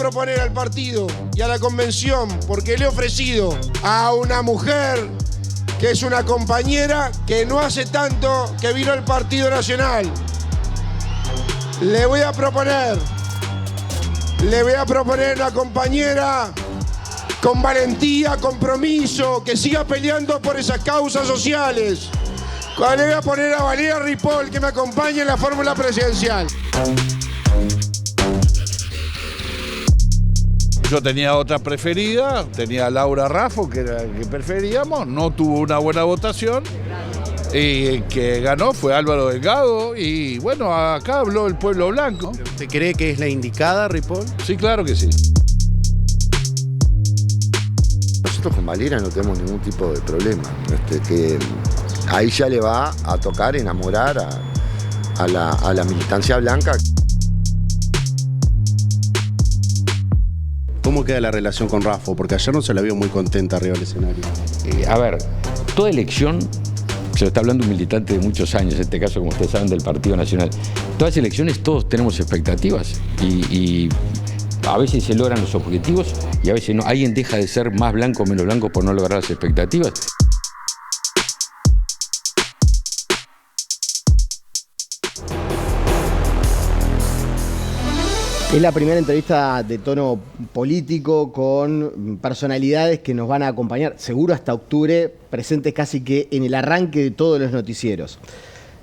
proponer al partido y a la convención, porque le he ofrecido a una mujer que es una compañera que no hace tanto que vino al Partido Nacional. Le voy a proponer una compañera con valentía, compromiso, que siga peleando por esas causas sociales. Le voy a poner a Valeria Ripoll que me acompañe en la fórmula presidencial. Yo tenía otra preferida, tenía a Laura Raffo, que era la que preferíamos, no tuvo una buena votación, y el que ganó fue Álvaro Delgado, y bueno, acá habló el pueblo blanco. ¿Usted cree que es la indicada, Ripoll? Sí, claro que sí. Nosotros con Valeria no tenemos ningún tipo de problema, que ahí ya le va a tocar enamorar a la militancia blanca. ¿Cómo queda la relación con Raffo? Porque ayer no se la vio muy contenta arriba del escenario. A ver, toda elección, se lo está hablando un militante de muchos años, en este caso, como ustedes saben, del Partido Nacional. Todas las elecciones todos tenemos expectativas y a veces se logran los objetivos y a veces no. Alguien deja de ser más blanco o menos blanco por no lograr las expectativas. Es la primera entrevista de tono político con personalidades que nos van a acompañar, seguro hasta octubre, presentes casi que en el arranque de todos los noticieros.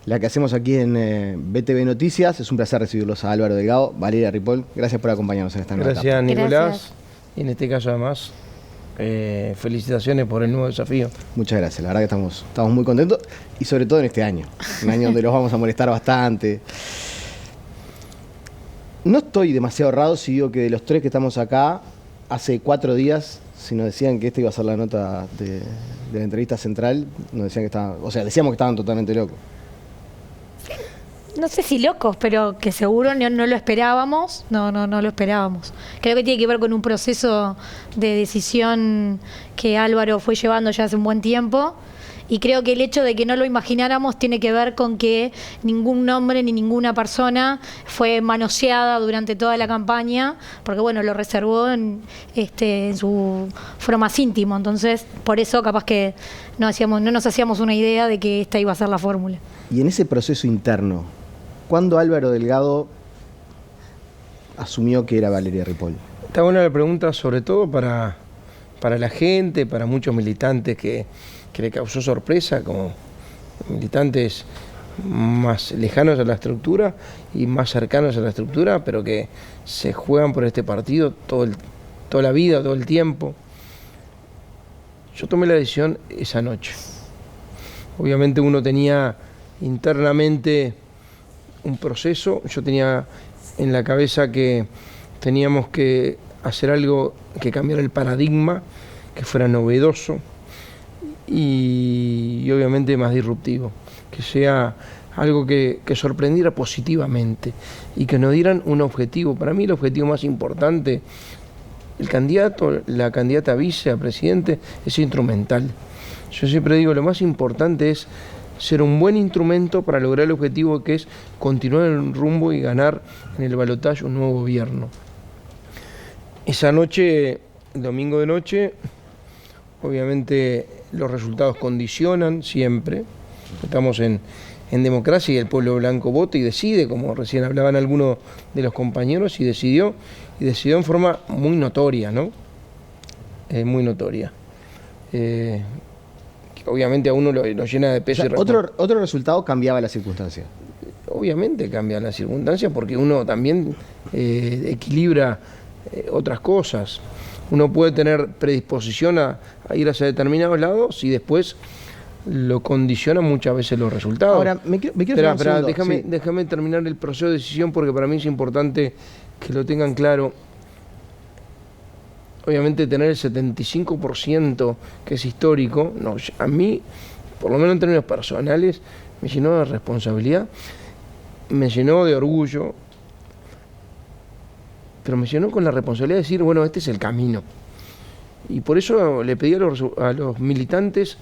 La que hacemos aquí en BTV Noticias. Es un placer recibirlos a Álvaro Delgado, Valeria Ripoll. Gracias por acompañarnos en esta nueva etapa. Gracias, Nicolás. Gracias. Y en este caso, además, felicitaciones por el nuevo desafío. Muchas gracias, la verdad que estamos muy contentos y sobre todo en este año. Un año donde los vamos a molestar bastante. No estoy demasiado errado si digo que de los tres que estamos acá, hace 4 días, si nos decían que esta iba a ser la nota de la entrevista central, nos decían que estaban, o sea, decíamos que estaban totalmente locos. No sé si locos, pero que seguro no lo esperábamos. No lo esperábamos. Creo que tiene que ver con un proceso de decisión que Álvaro fue llevando ya hace un buen tiempo. Y creo que el hecho de que no lo imagináramos tiene que ver con que ningún nombre ni ninguna persona fue manoseada durante toda la campaña, porque bueno, lo reservó en su foro más íntimo. Entonces, por eso capaz que no nos hacíamos una idea de que esta iba a ser la fórmula. Y en ese proceso interno, ¿cuándo Álvaro Delgado asumió que era Valeria Ripoll? Está buena la pregunta, sobre todo para la gente, para muchos militantes que le causó sorpresa, como militantes más lejanos a la estructura y más cercanos a la estructura, pero que se juegan por este partido toda la vida, todo el tiempo. Yo tomé la decisión esa noche. Obviamente uno tenía internamente un proceso, yo tenía en la cabeza que teníamos que hacer algo que cambiara el paradigma, que fuera novedoso y obviamente más disruptivo, que sea algo que sorprendiera positivamente y que nos dieran un objetivo. Para mí el objetivo más importante, el candidato, la candidata a vice, a presidente, es instrumental. Yo siempre digo, lo más importante es ser un buen instrumento para lograr el objetivo, que es continuar en el rumbo y ganar en el balotaje un nuevo gobierno. Esa noche, el domingo de noche, obviamente los resultados condicionan siempre. Estamos en democracia y el pueblo blanco vota y decide, como recién hablaban algunos de los compañeros, y decidió en forma muy notoria, ¿no? Muy notoria. Que obviamente a uno lo llena de peso. O sea, otro resultado cambiaba la circunstancia. Obviamente cambia la circunstancia porque uno también equilibra otras cosas. Uno puede tener predisposición a ir hacia determinados lados y después lo condicionan muchas veces los resultados. Ahora, me quiero déjame terminar el proceso de decisión, porque para mí es importante que lo tengan claro. Obviamente tener el 75%, que es histórico, no, a mí, por lo menos en términos personales, me llenó de responsabilidad, me llenó de orgullo, pero me llenó con la responsabilidad de decir, bueno, este es el camino. Y por eso le pedí a los militantes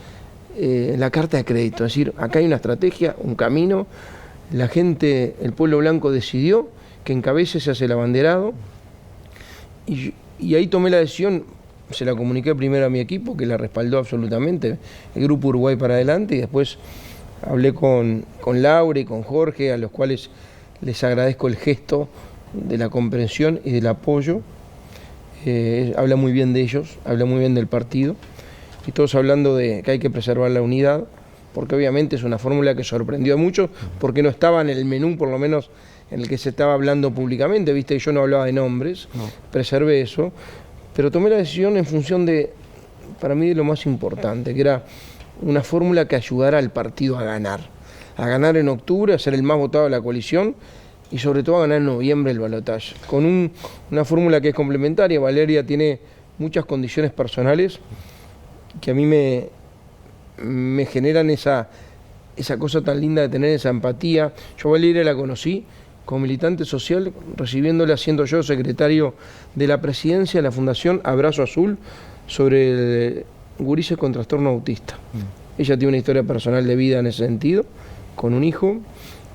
la carta de crédito, es decir, acá hay una estrategia, un camino, la gente, el pueblo blanco decidió que encabece, se hace el abanderado, Y ahí tomé la decisión, se la comuniqué primero a mi equipo, que la respaldó absolutamente, el Grupo Uruguay para Adelante, y después hablé con Laura y con Jorge, a los cuales les agradezco el gesto de la comprensión y del apoyo. Habla muy bien de ellos, habla muy bien del partido, y todos hablando de que hay que preservar la unidad, porque obviamente es una fórmula que sorprendió a muchos, porque no estaba en el menú, por lo menos en el que se estaba hablando públicamente, viste, yo no hablaba de nombres, no. Preservé eso, pero tomé la decisión en función de, para mí, de lo más importante, que era una fórmula que ayudara al partido a ganar en octubre, a ser el más votado de la coalición, y sobre todo a ganar en noviembre el balotaje, con una fórmula que es complementaria. Valeria tiene muchas condiciones personales que a mí me generan esa cosa tan linda de tener esa empatía. Yo a Valeria la conocí como militante social, recibiéndola siendo yo secretario de la presidencia de la Fundación Abrazo Azul sobre gurises con trastorno autista. Ella tiene una historia personal de vida en ese sentido, con un hijo,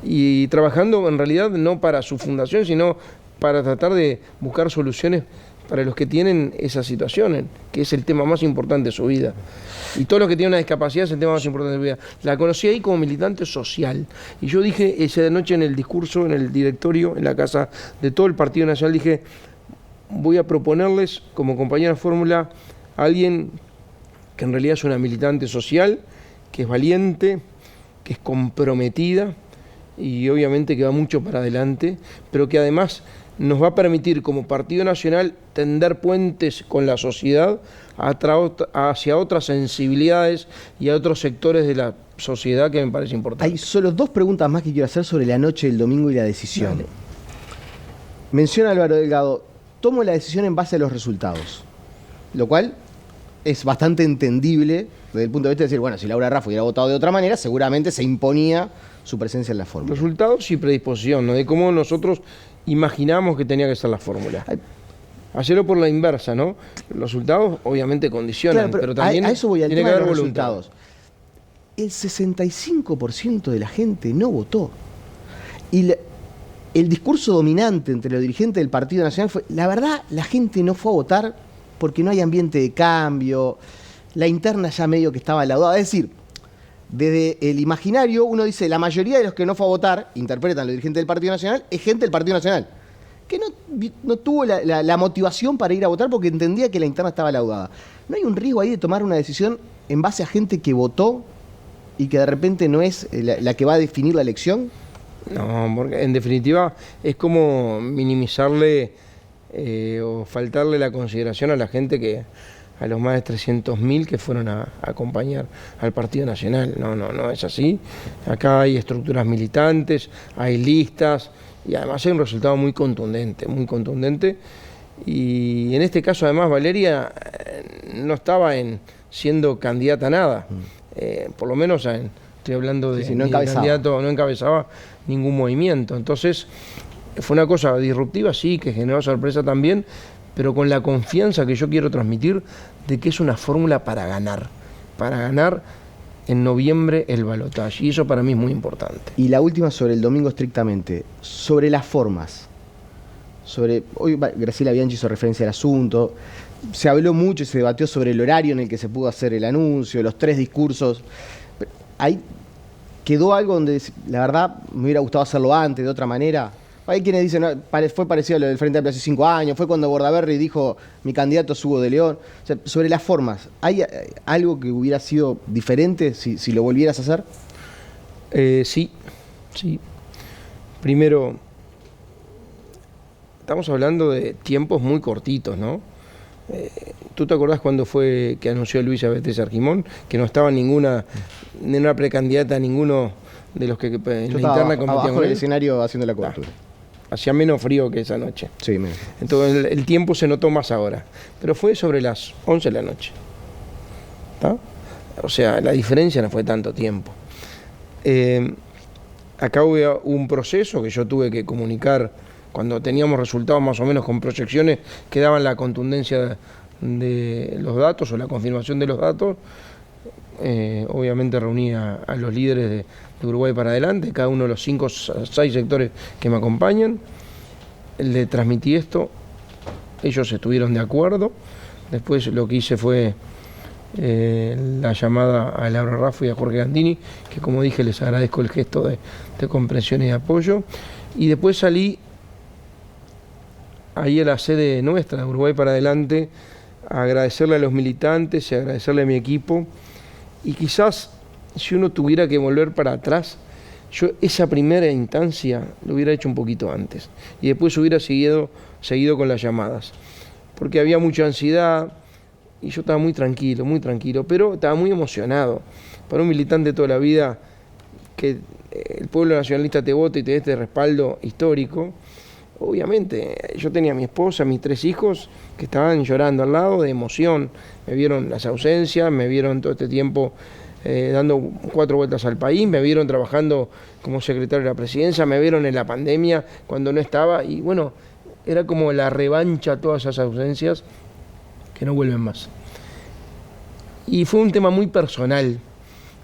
y trabajando en realidad no para su fundación, sino para tratar de buscar soluciones para los que tienen esas situaciones, que es el tema más importante de su vida. Y todos los que tienen una discapacidad es el tema más importante de su vida. La conocí ahí como militante social. Y yo dije esa noche en el discurso, en el directorio, en la casa de todo el Partido Nacional, dije, voy a proponerles como compañera fórmula a alguien que en realidad es una militante social, que es valiente, que es comprometida y obviamente que va mucho para adelante, pero que además nos va a permitir como Partido Nacional tender puentes con la sociedad hacia otras sensibilidades y a otros sectores de la sociedad que me parece importante. Hay solo 2 preguntas más que quiero hacer sobre la noche del domingo y la decisión. Dale. Menciona Álvaro Delgado, tomo la decisión en base a los resultados, lo cual es bastante entendible desde el punto de vista de decir, bueno, si Laura Raffo hubiera votado de otra manera, seguramente se imponía su presencia en la fórmula. Resultados y predisposición, ¿no? De cómo nosotros imaginamos que tenía que ser la fórmula. Hacerlo por la inversa, ¿no? Los resultados obviamente condicionan, claro, pero también a eso voy al tiene tema que de haber los voluntad. Resultados. El 65% de la gente no votó. Y el discurso dominante entre los dirigentes del Partido Nacional fue, la verdad, la gente no fue a votar porque no hay ambiente de cambio, la interna ya medio que estaba laudada. Es decir, desde el imaginario uno dice, la mayoría de los que no fue a votar, interpretan los dirigentes del Partido Nacional, es gente del Partido Nacional, que no tuvo la motivación para ir a votar porque entendía que la interna estaba laudada. ¿No hay un riesgo ahí de tomar una decisión en base a gente que votó y que de repente no es la que va a definir la elección? No, porque en definitiva es como minimizarle o faltarle la consideración a la gente a los más de 300.000 que fueron a acompañar al Partido Nacional. No es así. Acá hay estructuras militantes, hay listas y además hay un resultado muy contundente. Y en este caso además Valeria no estaba siendo candidata a nada. Por lo menos estoy hablando de candidato, no encabezaba ningún movimiento. Entonces fue una cosa disruptiva, sí, que generó sorpresa también, pero con la confianza que yo quiero transmitir de que es una fórmula para ganar en noviembre el balotaje, y eso para mí es muy importante. Y la última sobre el domingo estrictamente, sobre las formas. Hoy Graciela Bianchi hizo referencia al asunto, se habló mucho y se debatió sobre el horario en el que se pudo hacer el anuncio, los 3 discursos. Ahí quedó algo donde la verdad me hubiera gustado hacerlo antes, de otra manera. Hay quienes dicen, no, fue parecido a lo del Frente Amplio hace 5 años, fue cuando Bordaberry dijo, mi candidato es Hugo de León. O sea, sobre las formas, ¿hay algo que hubiera sido diferente si lo volvieras a hacer? Sí. Primero, estamos hablando de tiempos muy cortitos, ¿no? ¿Tú te acordás cuando fue que anunció Luisa Betés Argimón? Que no estaba ninguna precandidata a ninguno de los que en la interna competían abajo del escenario haciendo la cobertura. Hacía menos frío que esa noche. Sí, menos. Entonces el tiempo se notó más ahora. Pero fue sobre las 11 de la noche. ¿Está? O sea, la diferencia no fue tanto tiempo. Acá hubo un proceso que yo tuve que comunicar cuando teníamos resultados más o menos con proyecciones que daban la contundencia de los datos o la confirmación de los datos. Obviamente reuní a los líderes de Uruguay para Adelante, cada uno de los 5 o 6 sectores que me acompañan. Le transmití esto ellos estuvieron de acuerdo. Después lo que hice fue la llamada a Laura Raffo y a Jorge Gandini, que como dije les agradezco el gesto de comprensión y de apoyo. Y después salí ahí a la sede nuestra, de Uruguay para Adelante, a agradecerle a los militantes y agradecerle a mi equipo. Y quizás si uno tuviera que volver para atrás, yo esa primera instancia lo hubiera hecho un poquito antes. Y después hubiera seguido con las llamadas. Porque había mucha ansiedad y yo estaba muy tranquilo, pero estaba muy emocionado. Para un militante toda la vida, que el pueblo nacionalista te vote y te dé este respaldo histórico, obviamente yo tenía a mi esposa, mis 3 hijos que estaban llorando al lado de emoción. Me vieron las ausencias, me vieron todo este tiempo dando 4 vueltas al país, me vieron trabajando como secretario de la presidencia, me vieron en la pandemia cuando no estaba, y bueno, era como la revancha a todas esas ausencias que no vuelven más. Y fue un tema muy personal,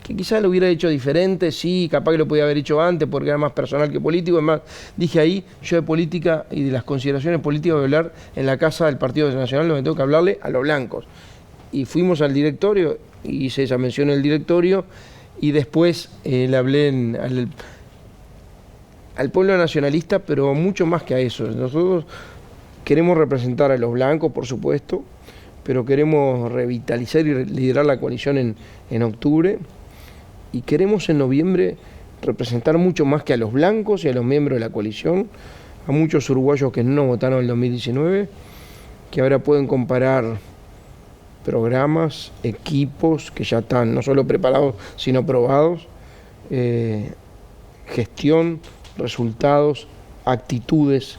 que quizás lo hubiera hecho diferente, sí, capaz que lo podía haber hecho antes porque era más personal que político. Además, dije ahí, yo de política y de las consideraciones políticas voy a hablar en la casa del Partido Nacional, donde tengo que hablarle a los blancos. Y fuimos al directorio, hice esa mención en el directorio, y después le hablé al pueblo nacionalista, pero mucho más que a eso. Nosotros queremos representar a los blancos, por supuesto, pero queremos revitalizar y liderar la coalición en octubre, y queremos en noviembre representar mucho más que a los blancos y a los miembros de la coalición, a muchos uruguayos que no votaron en el 2019, que ahora pueden comparar programas, equipos que ya están no solo preparados, sino probados, gestión, resultados, actitudes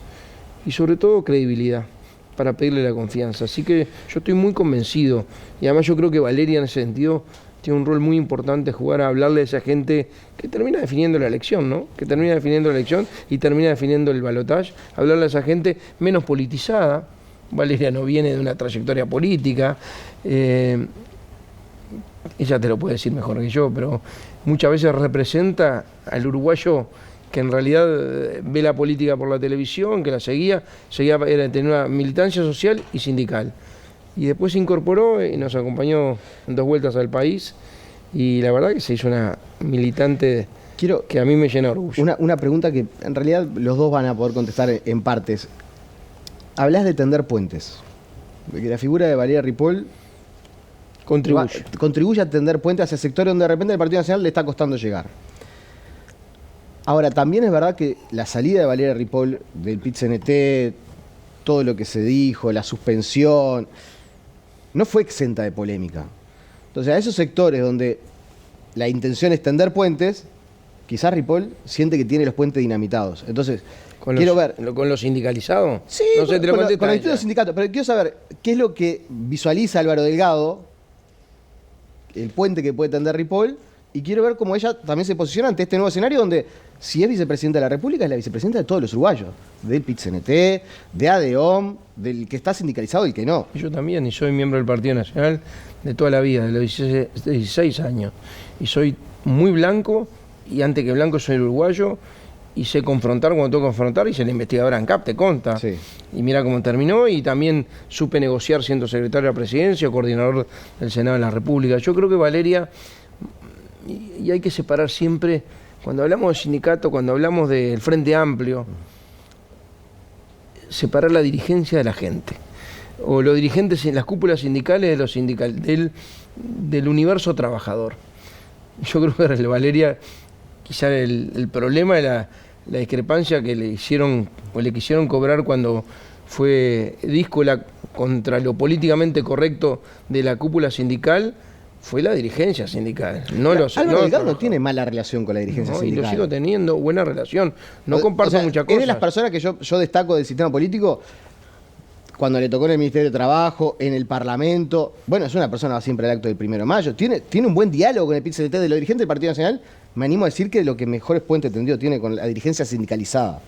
y sobre todo credibilidad para pedirle la confianza. Así que yo estoy muy convencido, y además yo creo que Valeria en ese sentido tiene un rol muy importante jugar, a hablarle a esa gente que termina definiendo la elección, ¿no? Que termina definiendo la elección y termina definiendo el balotaje, hablarle a esa gente menos politizada. Valeria no viene de una trayectoria política, ella te lo puede decir mejor que yo, pero muchas veces representa al uruguayo que en realidad ve la política por la televisión, que la seguía tenía una militancia social y sindical. Y después se incorporó y nos acompañó en 2 vueltas al país, y la verdad que se hizo una militante que a mí me llena de orgullo. Una pregunta que en realidad los dos van a poder contestar en partes. Hablas de tender puentes, de que la figura de Valeria Ripoll contribuye a tender puentes hacia sectores donde de repente el Partido Nacional le está costando llegar. Ahora, también es verdad que la salida de Valeria Ripoll del PIT-CNT, todo lo que se dijo, la suspensión, no fue exenta de polémica. Entonces, a esos sectores donde la intención es tender puentes, quizás Ripoll siente que tiene los puentes dinamitados. Entonces, quiero ver. ¿Con los sindicalizados? Sí, no sé, te lo contesta con los sindicatos, pero quiero saber qué es lo que visualiza Álvaro Delgado, el puente que puede tender Ripoll, y quiero ver cómo ella también se posiciona ante este nuevo escenario donde, si es vicepresidenta de la República, es la vicepresidenta de todos los uruguayos, del PIT-CNT, de ADEOM, del que está sindicalizado y el que no. Yo también, y soy miembro del Partido Nacional de toda la vida, de los 16 años, y soy muy blanco, y antes que blanco soy uruguayo, y sé confrontar cuando tengo que confrontar, y soy la investigadora ANCAP, te consta. Sí. Y mira cómo terminó, y también supe negociar siendo secretario de la presidencia o coordinador del Senado de la República. Yo creo que Valeria, y hay que separar siempre, cuando hablamos de sindicato, cuando hablamos del Frente Amplio, separar la dirigencia de la gente, o los dirigentes en las cúpulas sindicales de los del universo trabajador. Yo creo que Valeria, quizá el problema era la discrepancia que le hicieron o le quisieron cobrar cuando fue díscola contra lo políticamente correcto de la cúpula sindical, fue la dirigencia sindical. Álvaro Delgado no tiene mala relación con la dirigencia sindical. Y lo sigo teniendo buena relación. No comparto muchas cosas. Es de las personas que yo destaco del sistema político, cuando le tocó en el Ministerio de Trabajo, en el Parlamento. Bueno, es una persona que va siempre al acto del 1 de mayo. Tiene un buen diálogo con el PIT-CNT de los dirigentes del Partido Nacional. Me animo a decir que lo que mejores puentes tendido tiene con la dirigencia sindicalizada.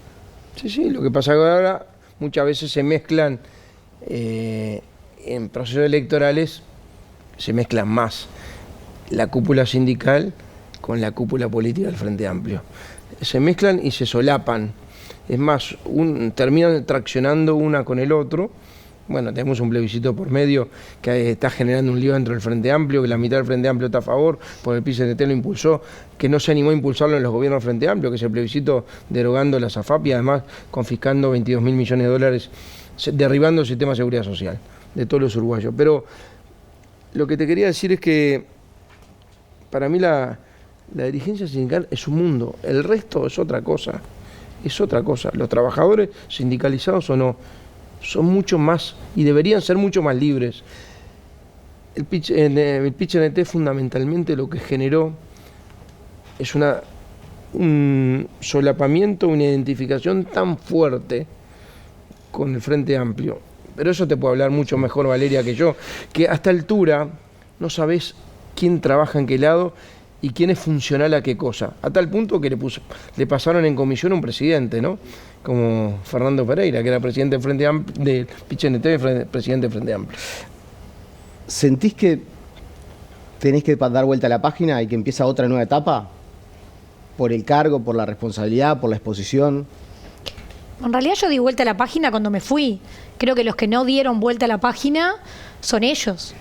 Sí, lo que pasa es que ahora muchas veces se mezclan en procesos electorales, se mezclan más la cúpula sindical con la cúpula política del Frente Amplio. Se mezclan y se solapan. Es más, terminan traccionando una con el otro, bueno, tenemos un plebiscito por medio que está generando un lío dentro del Frente Amplio, que la mitad del Frente Amplio está a favor, porque el PIT-CNT lo impulsó, que no se animó a impulsarlo en los gobiernos del Frente Amplio, que es el plebiscito derogando la SAFAP y además confiscando 22.000 millones de dólares, derribando el sistema de seguridad social de todos los uruguayos. Pero lo que te quería decir es que para mí la dirigencia sindical es un mundo, el resto es otra cosa. Es otra cosa. Los trabajadores, sindicalizados o no, son mucho más y deberían ser mucho más libres. El PIT-CNT fundamentalmente lo que generó es un solapamiento, una identificación tan fuerte con el Frente Amplio. Pero eso te puede hablar mucho mejor Valeria que yo, que a esta altura no sabés quién trabaja en qué lado y quién es funcional a qué cosa. A tal punto que le pasaron en comisión a un presidente, ¿no? Como Fernando Pereira, que era presidente del Frente Amplio, del PIT-CNT, presidente del Frente Amplio. ¿Sentís que tenés que dar vuelta a la página y que empieza otra nueva etapa? ¿Por el cargo, por la responsabilidad, por la exposición? En realidad yo di vuelta a la página cuando me fui. Creo que los que no dieron vuelta a la página son ellos.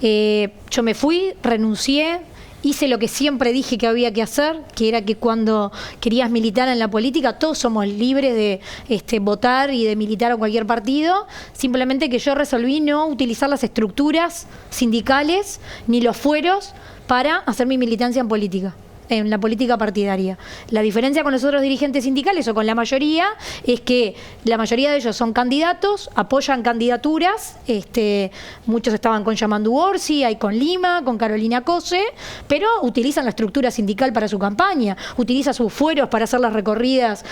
Yo me fui, renuncié, hice lo que siempre dije que había que hacer, que era que cuando querías militar en la política, todos somos libres de votar y de militar a cualquier partido, simplemente que yo resolví no utilizar las estructuras sindicales ni los fueros para hacer mi militancia en política, en la política partidaria. La diferencia con los otros dirigentes sindicales o con la mayoría es que la mayoría de ellos son candidatos, apoyan candidaturas, muchos estaban con Yamandu Orsi, hay con Lima, con Carolina Cose, pero utilizan la estructura sindical para su campaña, utilizan sus fueros para hacer las recorridas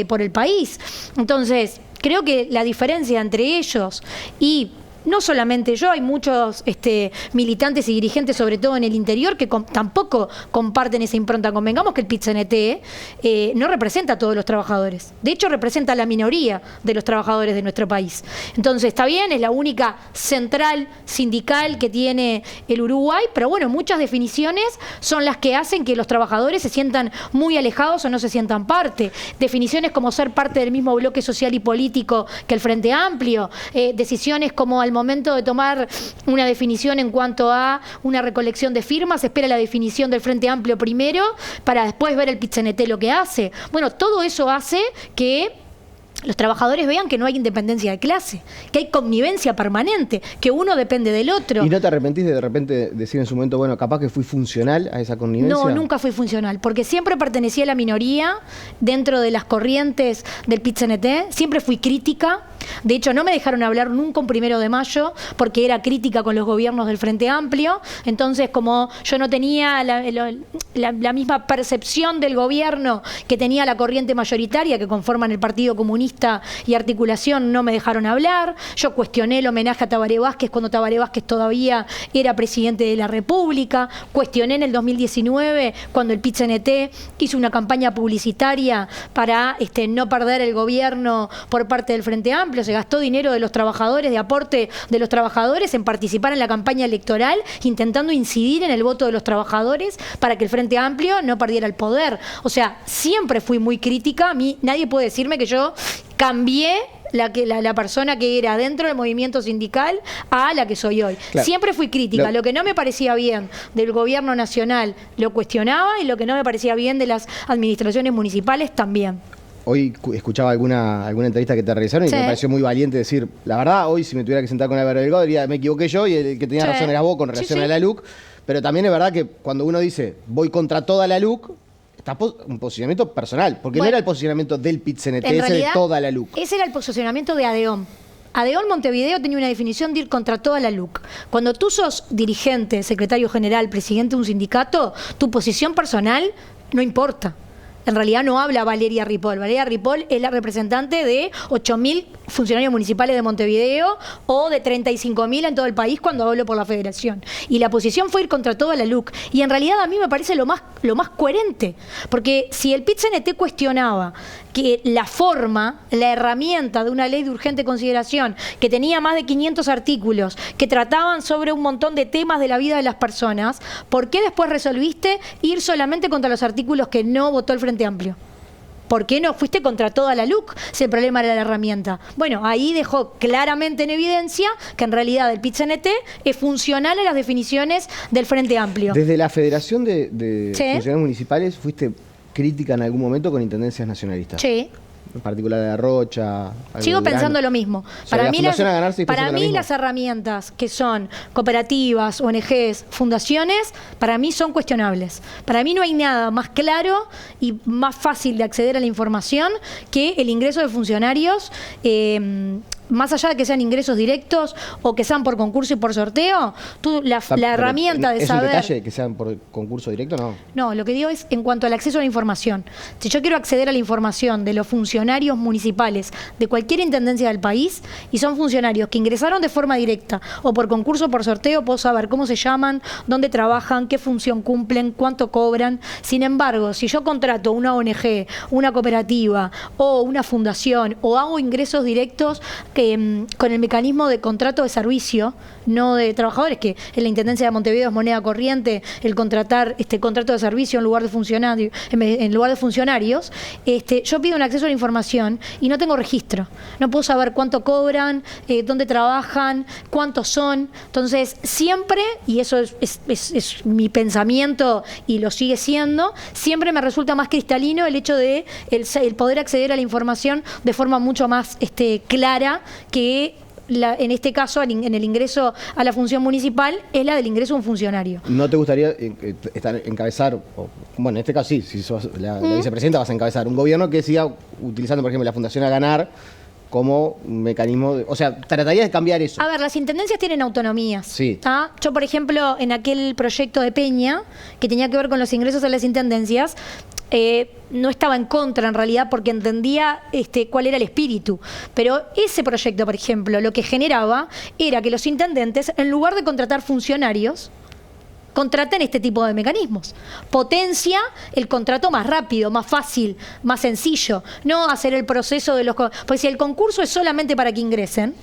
por el país. Entonces, creo que la diferencia entre ellos y no solamente yo, hay muchos militantes y dirigentes, sobre todo en el interior, que tampoco comparten esa impronta. Convengamos que el PIT-CNT no representa a todos los trabajadores. De hecho, representa a la minoría de los trabajadores de nuestro país. Entonces, está bien, es la única central sindical que tiene el Uruguay, pero bueno, muchas definiciones son las que hacen que los trabajadores se sientan muy alejados o no se sientan parte. Definiciones como ser parte del mismo bloque social y político que el Frente Amplio, decisiones como al momento de tomar una definición en cuanto a una recolección de firmas, se espera la definición del Frente Amplio primero para después ver el PIT-CNT lo que hace. Bueno, todo eso hace que los trabajadores vean que no hay independencia de clase, que hay connivencia permanente, que uno depende del otro. ¿Y no te arrepentís de repente decir en su momento, bueno, capaz que fui funcional a esa connivencia? No, nunca fui funcional, porque siempre pertenecía a la minoría dentro de las corrientes del PIT-CNT, siempre fui crítica. De hecho, no me dejaron hablar nunca un 1 de mayo porque era crítica con los gobiernos del Frente Amplio. Entonces, como yo no tenía la misma percepción del gobierno que tenía la corriente mayoritaria que conforman el Partido Comunista y Articulación, no me dejaron hablar. Yo cuestioné el homenaje a Tabaré Vázquez cuando Tabaré Vázquez todavía era presidente de la República. Cuestioné en el 2019 cuando el PIT-CNT hizo una campaña publicitaria para no perder el gobierno por parte del Frente Amplio. Se gastó dinero de los trabajadores, de aporte de los trabajadores en participar en la campaña electoral, intentando incidir en el voto de los trabajadores para que el Frente Amplio no perdiera el poder. O sea, siempre fui muy crítica. A mí nadie puede decirme que yo cambié la persona que era dentro del movimiento sindical a la que soy hoy. Claro. Siempre fui crítica. Lo que no me parecía bien del gobierno nacional lo cuestionaba y lo que no me parecía bien de las administraciones municipales también. Hoy escuchaba alguna entrevista que te realizaron y me pareció muy valiente decir, la verdad, hoy si me tuviera que sentar con Álvaro Delgado diría, me equivoqué yo y el que tenía razón era vos con relación a la LUC, pero también es verdad que cuando uno dice, voy contra toda la LUC, está un posicionamiento personal, porque no era el posicionamiento del PIT-CNT, ese de toda la LUC. Ese era el posicionamiento de ADEOM. ADEOM Montevideo tenía una definición de ir contra toda la LUC. Cuando tú sos dirigente, secretario general, presidente de un sindicato, tu posición personal no importa. En realidad no habla Valeria Ripoll. Valeria Ripoll es la representante de 8.000 funcionarios municipales de Montevideo o de 35.000 en todo el país cuando hablo por la federación. Y la posición fue ir contra toda la LUC. Y en realidad a mí me parece lo más coherente. Porque si el PIT-CNT cuestionaba que la forma, la herramienta de una ley de urgente consideración que tenía más de 500 artículos que trataban sobre un montón de temas de la vida de las personas, ¿por qué después resolviste ir solamente contra los artículos que no votó el Frente Amplio? ¿por qué no fuiste contra toda la LUC si el problema era la herramienta? Bueno, ahí dejó claramente en evidencia que en realidad el PIT-CNT es funcional a las definiciones del Frente Amplio. Desde la Federación de Sí. Funcionarios Municipales, ¿fuiste crítica en algún momento con intendencias nacionalistas? Sí. En particular de la Rocha. Sigo pensando lo mismo. Sobre la Fundación A Ganar, ¿seguís para pensando lo mí mismo? las herramientas que son cooperativas, ONGs, fundaciones, para mí son cuestionables. Para mí no hay nada más claro y más fácil de acceder a la información que el ingreso de funcionarios. Más allá de que sean ingresos directos o que sean por concurso y por sorteo, la herramienta de ¿Es saber... un detalle que sean por concurso directo no? No, lo que digo es en cuanto al acceso a la información. Si yo quiero acceder a la información de los funcionarios municipales de cualquier intendencia del país y son funcionarios que ingresaron de forma directa o por concurso o por sorteo, puedo saber cómo se llaman, dónde trabajan, qué función cumplen, cuánto cobran. Sin embargo, si yo contrato una ONG, una cooperativa o una fundación o hago ingresos directos con el mecanismo de contrato de servicio, no de trabajadores, que en la Intendencia de Montevideo es moneda corriente el contratar contrato de servicio en lugar de funcionarios, yo pido un acceso a la información y no tengo registro. No puedo saber cuánto cobran, dónde trabajan, cuántos son. Entonces, siempre, y eso es mi pensamiento y lo sigue siendo, siempre me resulta más cristalino el hecho de el poder acceder a la información de forma mucho más clara que en este caso, en el ingreso a la función municipal, es la del ingreso a un funcionario. ¿No te gustaría encabezar, bueno, en este caso sí, si sos la vicepresidenta vas a encabezar un gobierno que siga utilizando, por ejemplo, la Fundación A Ganar como un mecanismo, o sea, trataría de cambiar eso? A ver, las intendencias tienen autonomías. Sí. Yo, por ejemplo, en aquel proyecto de Peña, que tenía que ver con los ingresos a las intendencias, no estaba en contra en realidad porque entendía cuál era el espíritu. Pero ese proyecto, por ejemplo, lo que generaba era que los intendentes, en lugar de contratar funcionarios, contraten este tipo de mecanismos. Potencia el contrato más rápido, más fácil, más sencillo. No hacer el proceso de los... Pues si el concurso es solamente para que ingresen,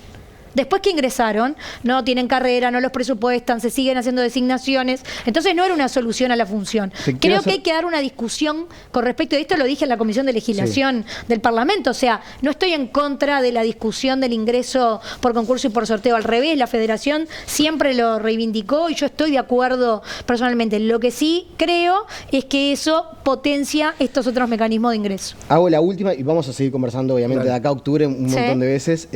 después que ingresaron, no tienen carrera, no los presupuestan, se siguen haciendo designaciones. Entonces no era una solución a la función. Creo que hay que dar una discusión con respecto a esto, lo dije en la Comisión de Legislación del Parlamento. O sea, no estoy en contra de la discusión del ingreso por concurso y por sorteo. Al revés, la Federación siempre lo reivindicó y yo estoy de acuerdo personalmente. Lo que sí creo es que eso potencia estos otros mecanismos de ingreso. Hago la última y vamos a seguir conversando, obviamente, de acá a octubre un montón de veces.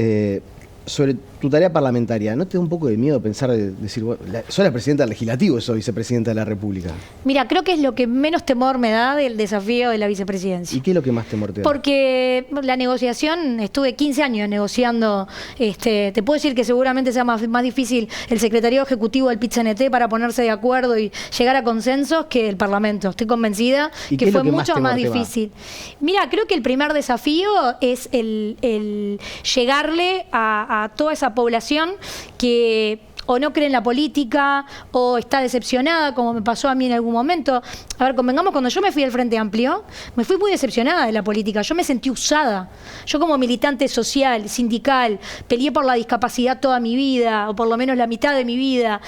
Sobre tu tarea parlamentaria, ¿no te da un poco de miedo pensar decir, bueno, soy la presidenta del Legislativo, soy vicepresidenta de la República? Mira, creo que es lo que menos temor me da del desafío de la vicepresidencia. ¿Y qué es lo que más temor te da? Porque la negociación, estuve 15 años negociando, te puedo decir que seguramente sea más difícil el secretario ejecutivo del PIT-CNT para ponerse de acuerdo y llegar a consensos que el Parlamento. Estoy convencida que fue mucho más difícil. Mira, creo que el primer desafío es el llegarle a toda esa población que o no cree en la política o está decepcionada, como me pasó a mí en algún momento. A ver, convengamos, cuando yo me fui al Frente Amplio, me fui muy decepcionada de la política. Yo me sentí usada. Yo como militante social, sindical, peleé por la discapacidad toda mi vida, o por lo menos la mitad de mi vida.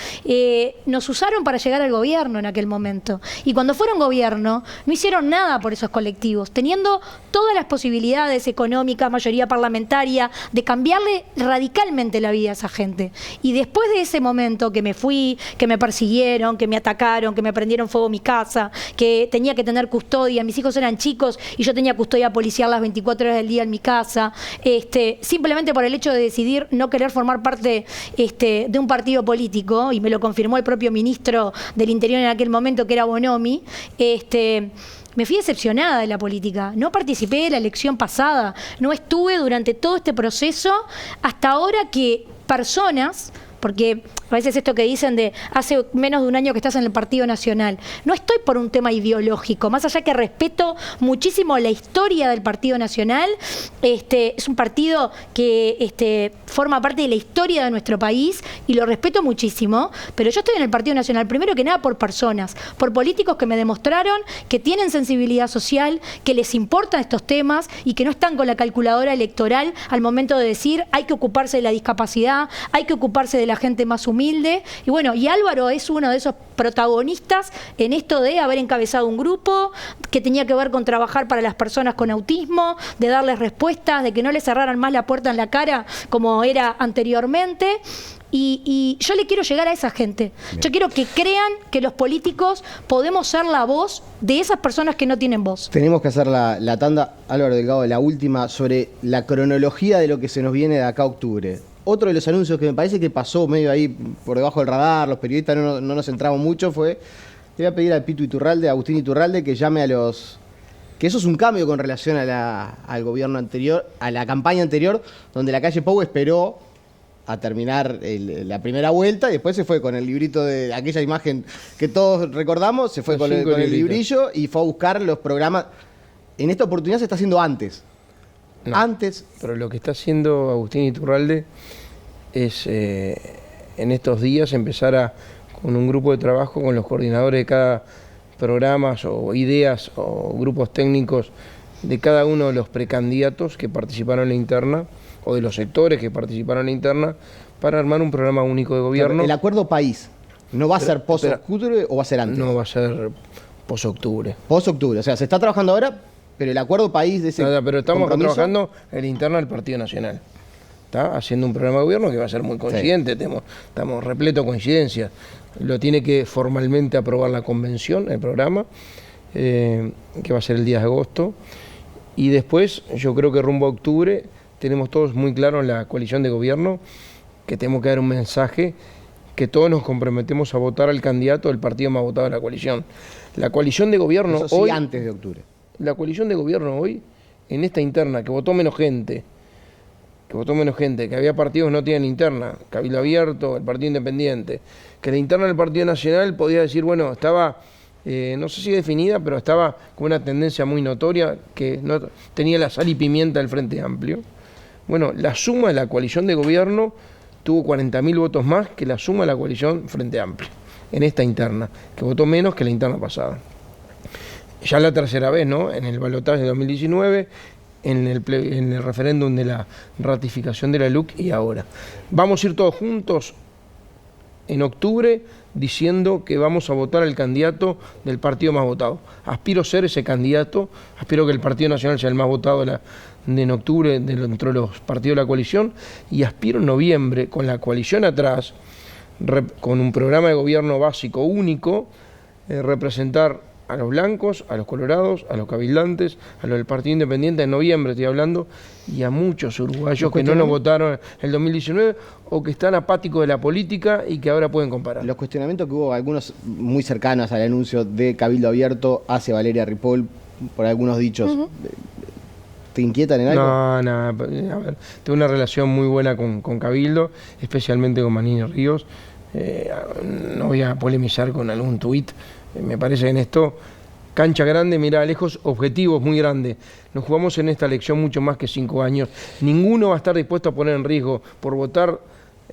Nos usaron para llegar al gobierno en aquel momento. Y cuando fueron gobierno, no hicieron nada por esos colectivos, teniendo todas las posibilidades económicas, mayoría parlamentaria, de cambiarle radicalmente la vida a esa gente. Y después de ese momento que me fui, que me persiguieron, que me atacaron, que me prendieron fuego mi casa, que tenía que tener custodia, mis hijos eran chicos y yo tenía custodia policial las 24 horas del día en mi casa, simplemente por el hecho de decidir no querer formar parte de un partido político, y me lo confirmó el propio ministro del Interior en aquel momento, que era Bonomi. Me fui decepcionada de la política. No participé de la elección pasada, no estuve durante todo este proceso, hasta ahora que personas... Porque a veces esto que dicen de hace menos de un año que estás en el Partido Nacional, no estoy por un tema ideológico, más allá que respeto muchísimo la historia del Partido Nacional. Es un partido que forma parte de la historia de nuestro país y lo respeto muchísimo, pero yo estoy en el Partido Nacional primero que nada por personas, por políticos que me demostraron que tienen sensibilidad social, que les importan estos temas y que no están con la calculadora electoral al momento de decir hay que ocuparse de la discapacidad, hay que ocuparse de la gente más humilde. Y bueno, y Álvaro es uno de esos protagonistas en esto de haber encabezado un grupo que tenía que ver con trabajar para las personas con autismo, de darles respuestas, de que no les cerraran más la puerta en la cara como era anteriormente. Y yo le quiero llegar a esa gente. Bien. Yo quiero que crean que los políticos podemos ser la voz de esas personas que no tienen voz. Tenemos que hacer la tanda, Álvaro Delgado, de la última, sobre la cronología de lo que se nos viene de acá a octubre. Otro de los anuncios que me parece que pasó medio ahí por debajo del radar, los periodistas no nos centramos mucho, fue, le voy a pedir a Pitu Iturralde, a Agustín Iturralde, que llame a los... Que eso es un cambio con relación al gobierno anterior, a la campaña anterior, donde la calle Pou esperó a terminar la primera vuelta y después se fue con el librito de aquella imagen que todos recordamos, se fue con el librillo y fue a buscar los programas. En esta oportunidad se está haciendo antes. No, antes. Pero lo que está haciendo Agustín Iturralde es en estos días empezar con un grupo de trabajo con los coordinadores de cada programa o ideas o grupos técnicos de cada uno de los precandidatos que participaron en la interna o de los sectores que participaron en la interna para armar un programa único de gobierno. El acuerdo país, ¿no va a ser post-octubre o va a ser antes? No, va a ser post-octubre. Post-octubre, o sea, se está trabajando ahora, pero el acuerdo país de ese pero estamos compromiso... trabajando en la interna del Partido Nacional. ¿Está? Haciendo un programa de gobierno que va a ser muy coincidente, sí. Estamos repletos de coincidencias. Lo tiene que formalmente aprobar la convención, el programa, que va a ser el 10 de agosto. Y después, yo creo que rumbo a octubre, tenemos todos muy claro en la coalición de gobierno que tenemos que dar un mensaje que todos nos comprometemos a votar al candidato del partido más votado de la coalición. La coalición de gobierno Eso sí, hoy... antes de octubre. La coalición de gobierno hoy, en esta interna, que votó menos gente, que había partidos que no tienen interna, Cabildo Abierto, el Partido Independiente, que la interna del Partido Nacional podía decir, bueno, estaba... no sé si definida, pero estaba con una tendencia muy notoria que no tenía la sal y pimienta del Frente Amplio. Bueno, la suma de la coalición de gobierno tuvo 40.000 votos más que la suma de la coalición Frente Amplio, en esta interna, que votó menos que la interna pasada. Ya la tercera vez, ¿no? En el balotaje de 2019, en el referéndum de la ratificación de la LUC y ahora. Vamos a ir todos juntos en octubre diciendo que vamos a votar al candidato del partido más votado. Aspiro a ser ese candidato, aspiro que el Partido Nacional sea el más votado en octubre entre los partidos de la coalición y aspiro en noviembre, con la coalición atrás, con un programa de gobierno básico único, representar a los blancos, a los colorados, a los cabildantes, a los del Partido Independiente en noviembre, estoy hablando, y a muchos uruguayos que no nos votaron en el 2019 o que están apáticos de la política y que ahora pueden comparar. Los cuestionamientos que hubo, algunos muy cercanos al anuncio de Cabildo Abierto hacia Valeria Ripoll, por algunos dichos, ¿te inquietan en algo? No, a ver, tengo una relación muy buena con Cabildo, especialmente con Manini Ríos. No voy a polemizar con algún tuit. Me parece que en esto, cancha grande, mirada lejos, objetivos muy grandes. Nos jugamos en esta elección mucho más que 5 años. Ninguno va a estar dispuesto a poner en riesgo, por votar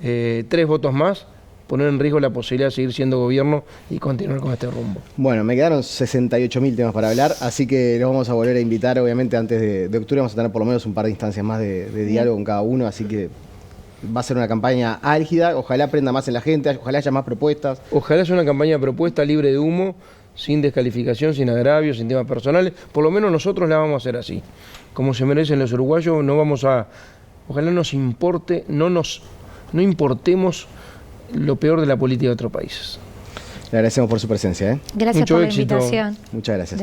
3 votos más, poner en riesgo la posibilidad de seguir siendo gobierno y continuar con este rumbo. Bueno, me quedaron 68.000 temas para hablar, así que los vamos a volver a invitar. Obviamente antes de octubre vamos a tener por lo menos un par de instancias más de diálogo con cada uno, así que va a ser una campaña álgida, ojalá prenda más en la gente, ojalá haya más propuestas. Ojalá sea una campaña propuesta, libre de humo, sin descalificación, sin agravios, sin temas personales. Por lo menos nosotros la vamos a hacer así. Como se merecen los uruguayos, no vamos a... Ojalá nos importe, no importemos lo peor de la política de otros países. Le agradecemos por su presencia. Gracias Mucho por éxito. la invitación. Muchas gracias.